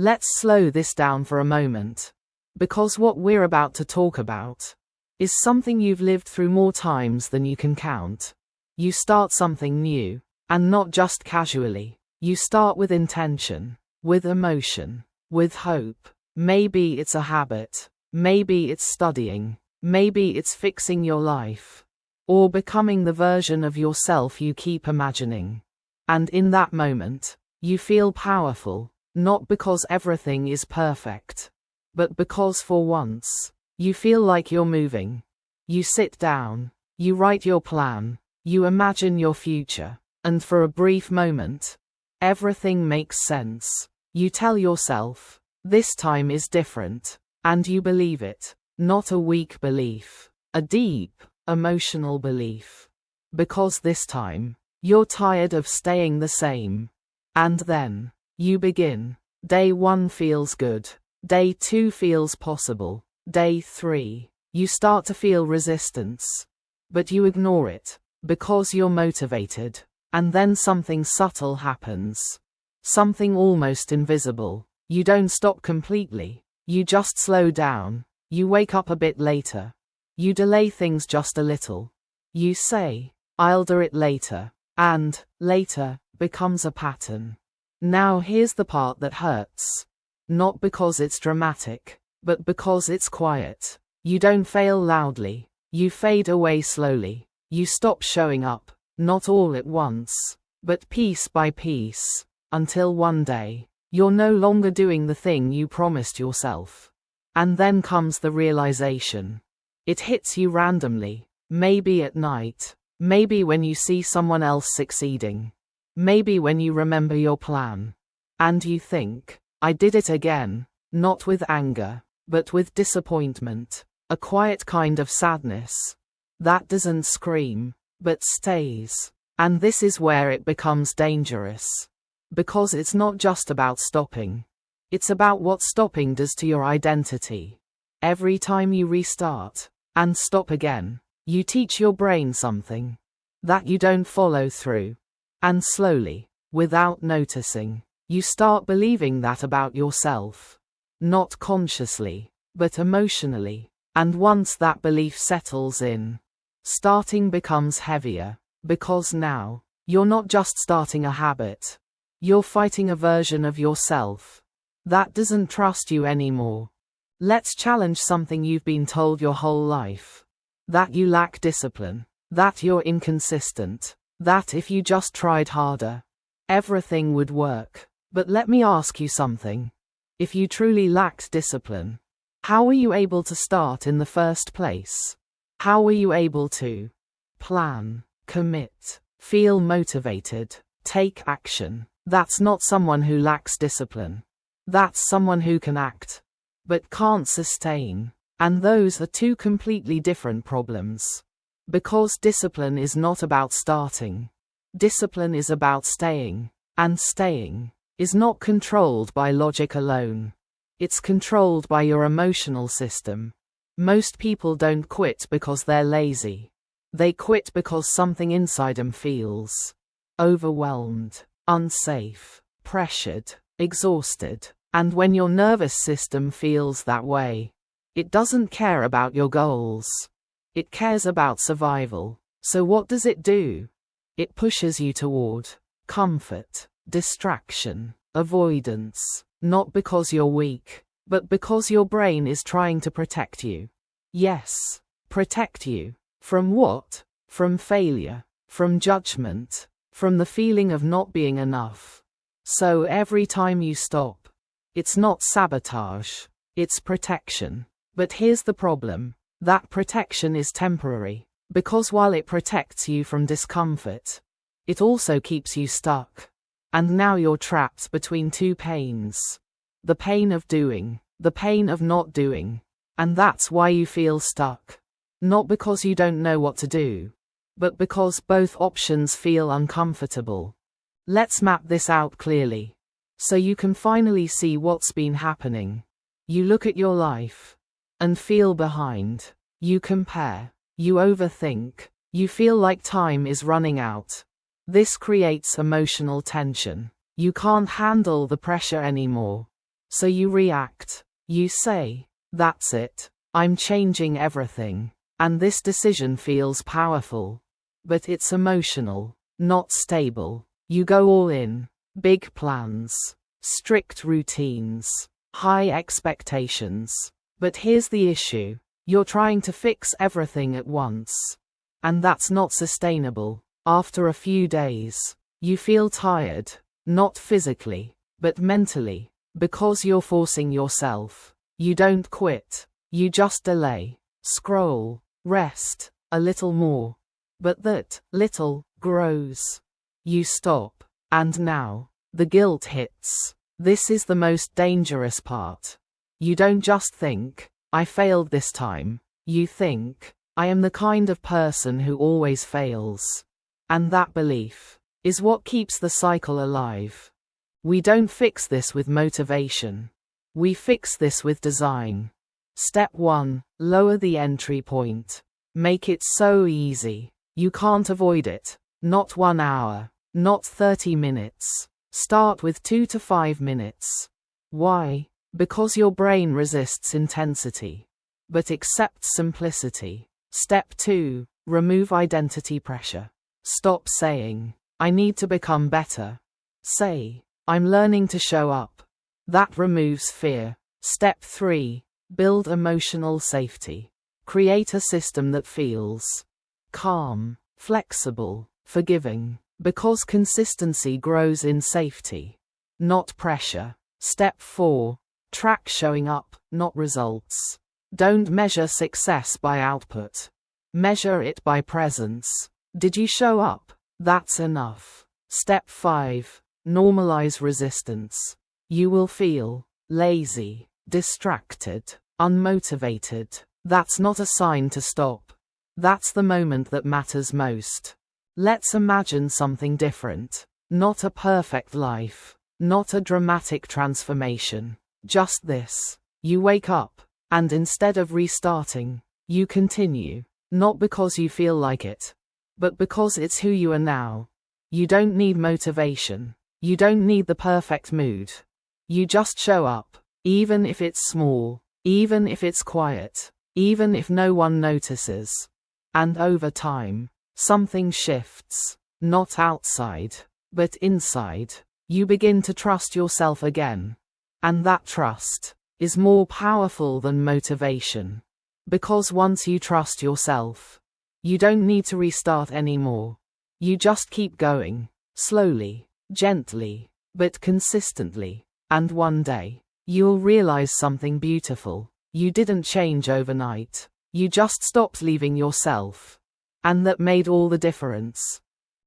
Let's slow this down for a moment. Because what we're about to talk about is something you've lived through more times than you can count. You start something new, and not just casually. You start with intention, with emotion, with hope. Maybe it's a habit, maybe it's studying, maybe it's fixing your life, or becoming the version of yourself you keep imagining. And in that moment, you feel powerful, not because everything is perfect, but because for once, you feel like you're moving. You sit down, you write your plan, you imagine your future, and for a brief moment, everything makes sense. You tell yourself, this time is different, and you believe it, not a weak belief, a deep, emotional belief. Because this time, you're tired of staying the same. And then, you begin. Day 1 feels good. Day 2 feels possible. Day 3, you start to feel resistance. But you ignore it, because you're motivated. And then something subtle happens. Something almost invisible. You don't stop completely. You just slow down. You wake up a bit later. You delay things just a little. You say, I'll do it later. And, later, becomes a pattern. Now here's the part that hurts. Not because it's dramatic, but because it's quiet. You don't fail loudly. You fade away slowly. You stop showing up, not all at once, but piece by piece, until one day, you're no longer doing the thing you promised yourself. And then comes the realization. It hits you randomly, maybe at night, maybe when you see someone else succeeding, maybe when you remember your plan. And you think, I did it again, not with anger, but with disappointment, a quiet kind of sadness that doesn't scream, but stays. And this is where it becomes dangerous. Because it's not just about stopping. It's about what stopping does to your identity. Every time you restart, and stop again, you teach your brain something that you don't follow through. And slowly, without noticing, you start believing that about yourself. Not consciously, but emotionally. And once that belief settles in, starting becomes heavier. Because now, you're not just starting a habit. You're fighting a version of yourself that doesn't trust you anymore. Let's challenge something you've been told your whole life. That you lack discipline. That you're inconsistent. That if you just tried harder, everything would work. But let me ask you something. If you truly lacked discipline, how were you able to start in the first place? How were you able to plan, commit, feel motivated, take action? That's not someone who lacks discipline. That's someone who can act, but can't sustain. And those are two completely different problems. Because discipline is not about starting. Discipline is about staying. And staying is not controlled by logic alone. It's controlled by your emotional system. Most people don't quit because they're lazy. They quit because something inside them feels overwhelmed, unsafe, pressured, exhausted. And when your nervous system feels that way, it doesn't care about your goals. It cares about survival. So what does it do? It pushes you toward comfort, distraction, avoidance, not because you're weak, but because your brain is trying to protect you. Yes, protect you. From what? From failure, from judgment, from the feeling of not being enough. So every time you stop, it's not sabotage, it's protection. But here's the problem. That protection is temporary. Because while it protects you from discomfort, it also keeps you stuck. And now you're trapped between two pains. The pain of doing, the pain of not doing. And that's why you feel stuck. Not because you don't know what to do, but because both options feel uncomfortable. Let's map this out clearly, so you can finally see what's been happening. You look at your life, and feel behind. You compare. You overthink. You feel like time is running out. This creates emotional tension. You can't handle the pressure anymore. So you react. You say, "That's it. I'm changing everything." And this decision feels powerful. But it's emotional, not stable. You go all in. Big plans. Strict routines. High expectations. But here's the issue. You're trying to fix everything at once. And that's not sustainable. After a few days, you feel tired. Not physically, but mentally. Because you're forcing yourself. You don't quit. You just delay. Scroll. Rest. A little more. But that little grows. You stop. And now, the guilt hits. This is the most dangerous part. You don't just think, "I failed this time." You think, "I am the kind of person who always fails." And that belief is what keeps the cycle alive. We don't fix this with motivation. We fix this with design. Step 1. Lower the entry point. Make it so easy. You can't avoid it. Not 1 hour. Not 30 minutes. Start with 2 to 5 minutes. Why? Because your brain resists intensity, but accepts simplicity. Step 2. Remove identity pressure. Stop saying, "I need to become better." Say, "I'm learning to show up." That removes fear. Step 3. Build emotional safety. Create a system that feels calm, flexible, forgiving. Because consistency grows in safety, not pressure. Step 4. Track showing up, not results. Don't measure success by output. Measure it by presence. Did you show up? That's enough. Step 5. Normalize resistance. You will feel lazy, distracted, unmotivated. That's not a sign to stop. That's the moment that matters most. Let's imagine something different. Not a perfect life. Not a dramatic transformation. Just this. You wake up, and instead of restarting, you continue. Not because you feel like it, but because it's who you are now. You don't need motivation. You don't need the perfect mood. You just show up, even if it's small, even if it's quiet, even if no one notices. And over time, something shifts. Not outside, but inside. You begin to trust yourself again. And that trust is more powerful than motivation. Because once you trust yourself, you don't need to restart anymore. You just keep going. Slowly, gently, but consistently. And one day, you'll realize something beautiful. You didn't change overnight. You just stopped leaving yourself. And that made all the difference.